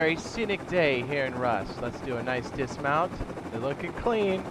Very scenic day here in Rust. Let's do a nice dismount. They're looking clean.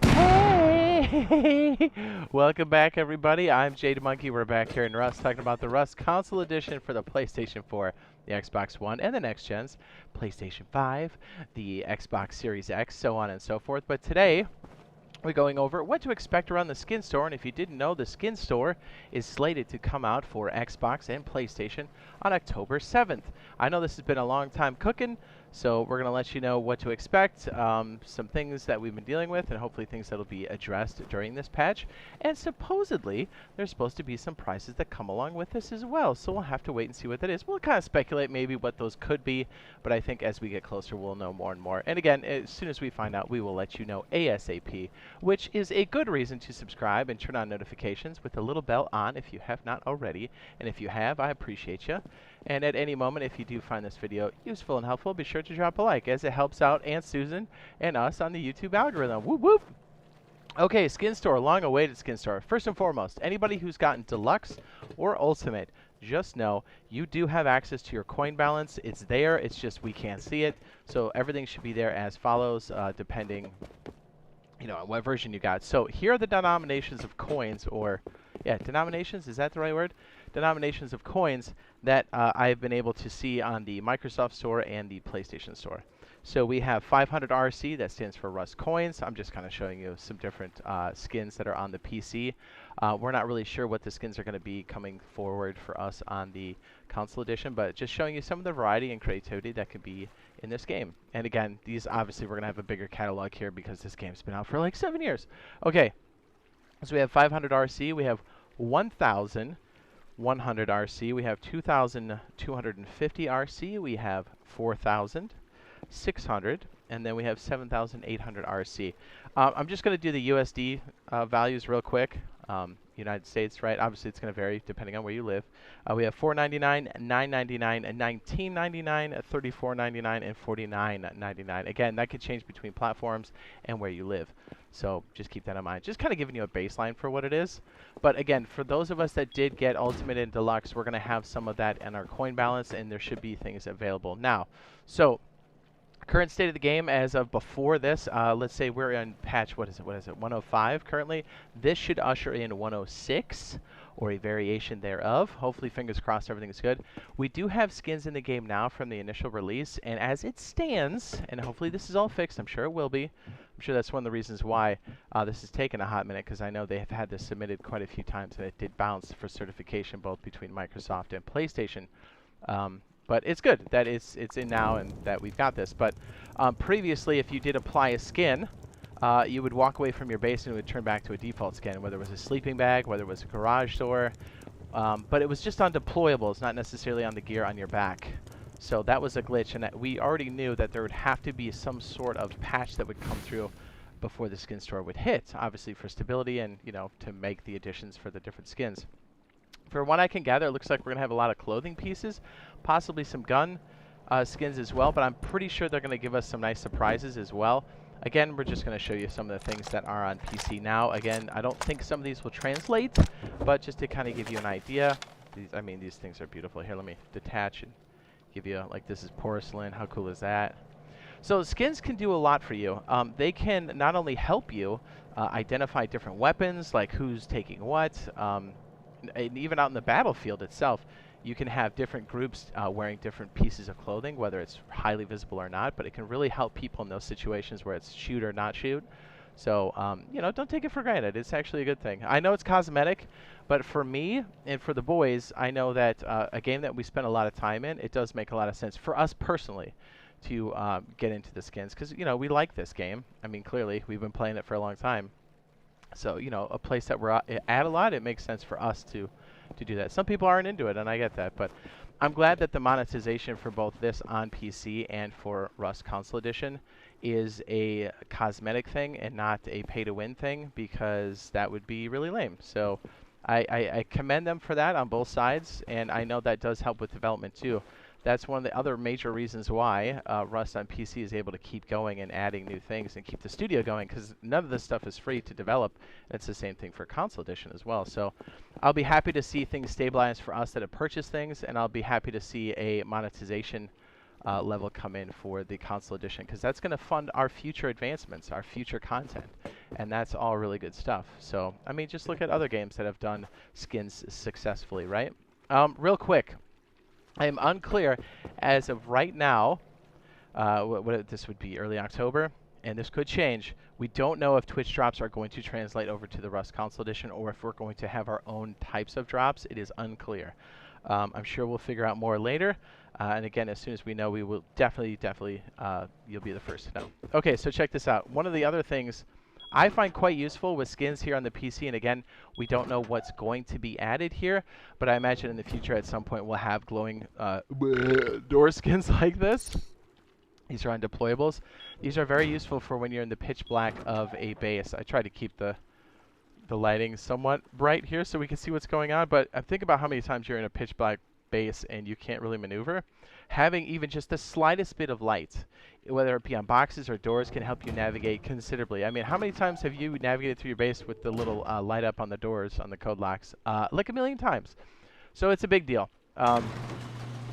Hey! Welcome back, everybody. I'm Jade Monkey. We're back here in Rust talking about the Rust Console Edition for the PlayStation 4, the Xbox One, and the next gens, PlayStation 5, the Xbox Series X, so on and so forth. But today, we're going over what to expect around the skin store, and if you didn't know, the skin store is slated to come out for Xbox and PlayStation on October 7th. I know this has been a long time cooking, so we're going to let you know what to expect, some things that we've been dealing with, and hopefully things that will be addressed during this patch. And supposedly, there's supposed to be some prices that come along with this as well, so we'll have to wait and see what that is. We'll kind of speculate maybe what those could be, but I think as we get closer, we'll know more and more. And again, as soon as we find out, we will let you know ASAP, which is a good reason to subscribe and turn on notifications with the little bell on if you have not already. And if you have, I appreciate you. And at any moment, if you do find this video useful and helpful, be sure to drop a like, as it helps out Aunt Susan and us on the YouTube algorithm. Whoop whoop! Okay, skin store, long-awaited skin store. First and foremost, anybody who's gotten deluxe or ultimate, just know you do have access to your coin balance. It's there, it's just we can't see it. So everything should be there as follows, depending on what version you got. So here are the denominations of coins, or denominations, is that the right word? Denominations of coins that I've been able to see on the Microsoft Store and the PlayStation Store. So we have 500 RC, that stands for Rust Coins. I'm just kind of showing you some different skins that are on the PC. We're not really sure what the skins are going to be coming forward for us on the console edition, but just showing you some of the variety and creativity that could be in this game. And again, these obviously we're going to have a bigger catalog here because this game's been out for like 7 years. Okay, so we have 500 RC, we have 1,100 RC, we have 2,250 RC, we have 4,600, and then we have 7,800 RC. I'm just going to do the USD values real quick. United States, right? Obviously, it's going to vary depending on where you live. We have $4.99, $9.99, $19.99, $34.99, and $49.99. Again, that could change between platforms and where you live. So just keep that in mind. Just kind of giving you a baseline for what it is. But again, for those of us that did get Ultimate and Deluxe, we're going to have some of that in our coin balance, and there should be things available now. So current state of the game as of before this, let's say we're in patch, what is it, 105 currently. This should usher in 106, or a variation thereof. Hopefully, fingers crossed, everything is good. We do have skins in the game now from the initial release, and as it stands, and hopefully this is all fixed, I'm sure it will be. I'm sure that's one of the reasons why this has taken a hot minute, because I know they have had this submitted quite a few times, and it did bounce for certification both between Microsoft and PlayStation. But it's good that it's in now and that we've got this. But previously, if you did apply a skin, you would walk away from your base and it would turn back to a default skin, whether it was a sleeping bag, whether it was a garage door. But it was just on deployables, not necessarily on the gear on your back. So that was a glitch, and we already knew that there would have to be some sort of patch that would come through before the skin store would hit, obviously for stability and, to make the additions for the different skins. For what I can gather, it looks like we're going to have a lot of clothing pieces, possibly some gun skins as well, but I'm pretty sure they're going to give us some nice surprises as well. Again, we're just going to show you some of the things that are on PC now. Again, I don't think some of these will translate, but just to kind of give you an idea, these things are beautiful. Here, let me detach and give you, this is porcelain. How cool is that? So skins can do a lot for you. They can not only help you identify different weapons, like who's taking what, and even out in the battlefield itself, you can have different groups wearing different pieces of clothing, whether it's highly visible or not, but it can really help people in those situations where it's shoot or not shoot. So, don't take it for granted. It's actually a good thing. I know it's cosmetic, but for me and for the boys, I know that a game that we spend a lot of time in, it does make a lot of sense for us personally to get into the skins, because, we like this game. Clearly, we've been playing it for a long time. So, a place that we're at a lot, it makes sense for us to do that. Some people aren't into it, and I get that, but I'm glad that the monetization for both this on PC and for Rust Console Edition is a cosmetic thing and not a pay-to-win thing, because that would be really lame. So I commend them for that on both sides, and I know that does help with development too. That's one of the other major reasons why Rust on PC is able to keep going and adding new things and keep the studio going, because none of this stuff is free to develop. It's the same thing for Console Edition as well. So I'll be happy to see things stabilize for us that have purchased things, and I'll be happy to see a monetization level come in for the console edition, because that's going to fund our future advancements, our future content, and that's all really good stuff. So, I mean, just look at other games that have done skins successfully, right? Real quick, I am unclear as of right now. This would be early October, and this could change. We don't know if Twitch drops are going to translate over to the Rust console edition, or if we're going to have our own types of drops. It is unclear. I'm sure we'll figure out more later. And again, as soon as we know, we will definitely, you'll be the first to know. Okay, so check this out. One of the other things I find quite useful with skins here on the PC, and again, we don't know what's going to be added here, but I imagine in the future at some point we'll have glowing door skins like this. These are on deployables. These are very useful for when you're in the pitch black of a base. I try to keep the lighting somewhat bright here so we can see what's going on, but think about how many times you're in a pitch black base and you can't really maneuver. Having even just the slightest bit of light, whether it be on boxes or doors, can help you navigate considerably. I mean, how many times have you navigated through your base with the little light up on the doors, on the code locks? Like a million times. So it's a big deal.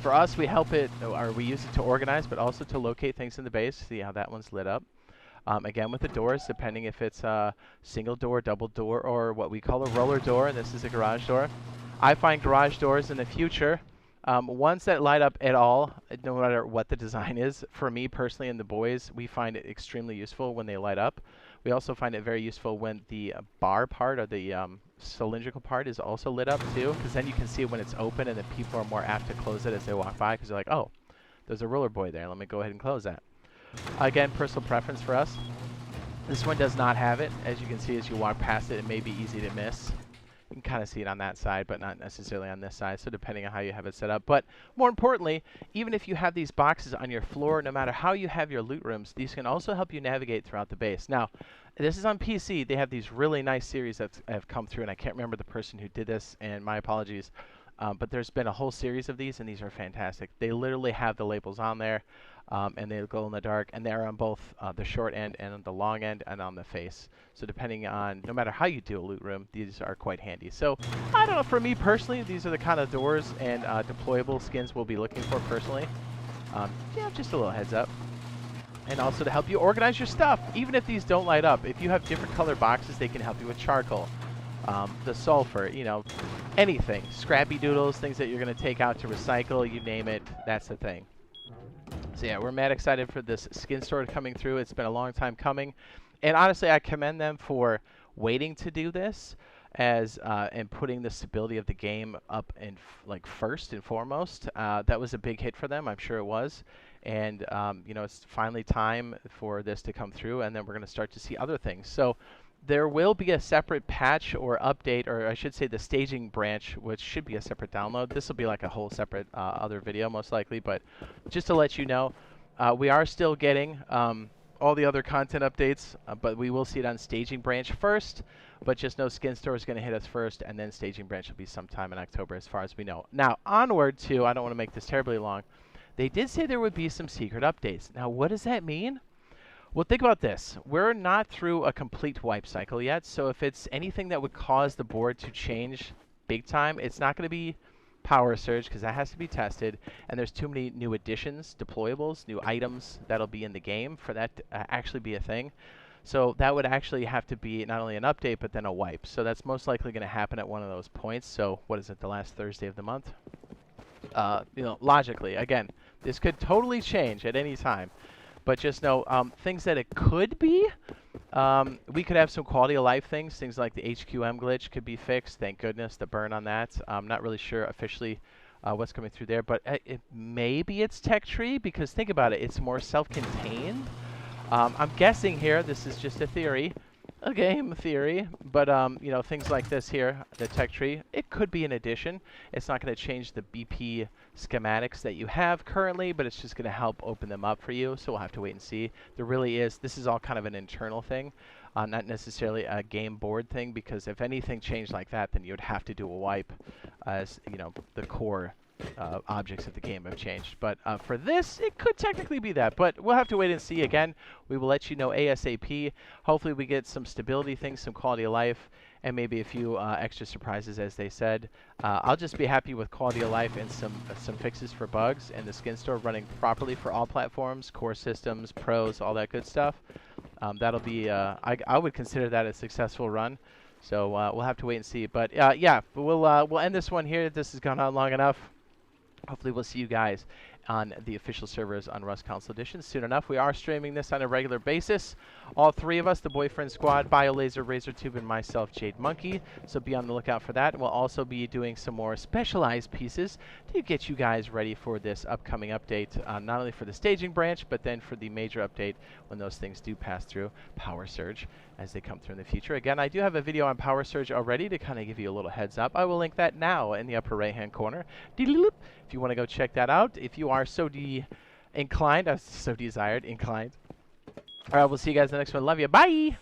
For us, we help it, or we use it to organize, but also to locate things in the base. See how that one's lit up. Again, with the doors, depending if it's a single door, double door, or what we call a roller door, and this is a garage door. I find garage doors in the future, ones that light up at all, no matter what the design is, for me personally and the boys, we find it extremely useful when they light up. We also find it very useful when the bar part, or the cylindrical part, is also lit up too, because then you can see it when it's open, and then people are more apt to close it as they walk by, because they're like, oh, there's a roller boy there, let me go ahead and close that. Again, personal preference for us. This one does not have it. As you can see, as you walk past it, it may be easy to miss. You can kind of see it on that side, but not necessarily on this side, so depending on how you have it set up. But more importantly, even if you have these boxes on your floor, no matter how you have your loot rooms, these can also help you navigate throughout the base. Now, this is on PC. They have these really nice series that have come through, and I can't remember the person who did this, and my apologies. But there's been a whole series of these, and these are fantastic. They literally have the labels on there, and they glow in the dark, and they're on both the short end and on the long end and on the face. So depending on, no matter how you do a loot room, these are quite handy. So I don't know, for me personally, these are the kind of doors and deployable skins we'll be looking for personally. Yeah, just a little heads up. And also to help you organize your stuff, even if these don't light up. If you have different color boxes, they can help you with charcoal. The sulfur, you know, anything. Scrappy doodles, things that you're going to take out to recycle, you name it, that's the thing. So yeah, we're mad excited for this skin store coming through. It's been a long time coming. And honestly, I commend them for waiting to do this and putting the stability of the game up in like first and foremost. That was a big hit for them, I'm sure it was. And you know, it's finally time for this to come through, and then we're going to start to see other things. So there will be a separate patch or update, or I should say the staging branch, which should be a separate download. This will be like a whole separate other video most likely, but just to let you know, we are still getting all the other content updates, but we will see it on staging branch first. But just know Skin Store is going to hit us first, and then staging branch will be sometime in October as far as we know. Now, onward to, I don't want to make this terribly long, they did say there would be some secret updates. Now, what does that mean? Well, think about this. We're not through a complete wipe cycle yet, so if it's anything that would cause the board to change big time, it's not going to be Power Surge, because that has to be tested, and there's too many new additions, deployables, new items that'll be in the game for that to actually be a thing. So that would actually have to be not only an update, but then a wipe. So that's most likely going to happen at one of those points. So what is it, the last Thursday of the month? You know, logically, again, this could totally change at any time. But just know, things that it could be, we could have some quality of life things like the HQM glitch could be fixed. Thank goodness, the burn on that. I'm not really sure officially what's coming through there, but maybe it's tech tree, because think about it, it's more self-contained. I'm guessing here, this is just a theory, a game theory, but you know, things like this here, the tech tree, it could be an addition. It's not going to change the BP schematics that you have currently, but it's just going to help open them up for you, so we'll have to wait and see. There really is, this is all kind of an internal thing, not necessarily a game board thing, because if anything changed like that, then you would have to do a wipe, as you know, the core objects of the game have changed. But for this, it could technically be that, but we'll have to wait and see. Again, we will let you know ASAP. Hopefully we get some stability things, some quality of life, and maybe a few extra surprises, as they said. I'll just be happy with quality of life and some fixes for bugs, and the skin store running properly for all platforms, core systems, pros, all that good stuff. That'll be I would consider that a successful run. So we'll have to wait and see. But yeah, we'll end this one here. This has gone on long enough. Hopefully we'll see you guys on the official servers on Rust Console Edition soon enough. We are streaming this on a regular basis. All three of us, the Boyfriend Squad, BioLaser, RazorTube, and myself, Jade Monkey. So be on the lookout for that. And we'll also be doing some more specialized pieces to get you guys ready for this upcoming update, not only for the staging branch, but then for the major update when those things do pass through Power Surge as they come through in the future. Again, I do have a video on Power Surge already to kind of give you a little heads up. I will link that now in the upper right-hand corner. If you want to go check that out, if you are so inclined. All right, we'll see you guys in the next one. Love you. Bye!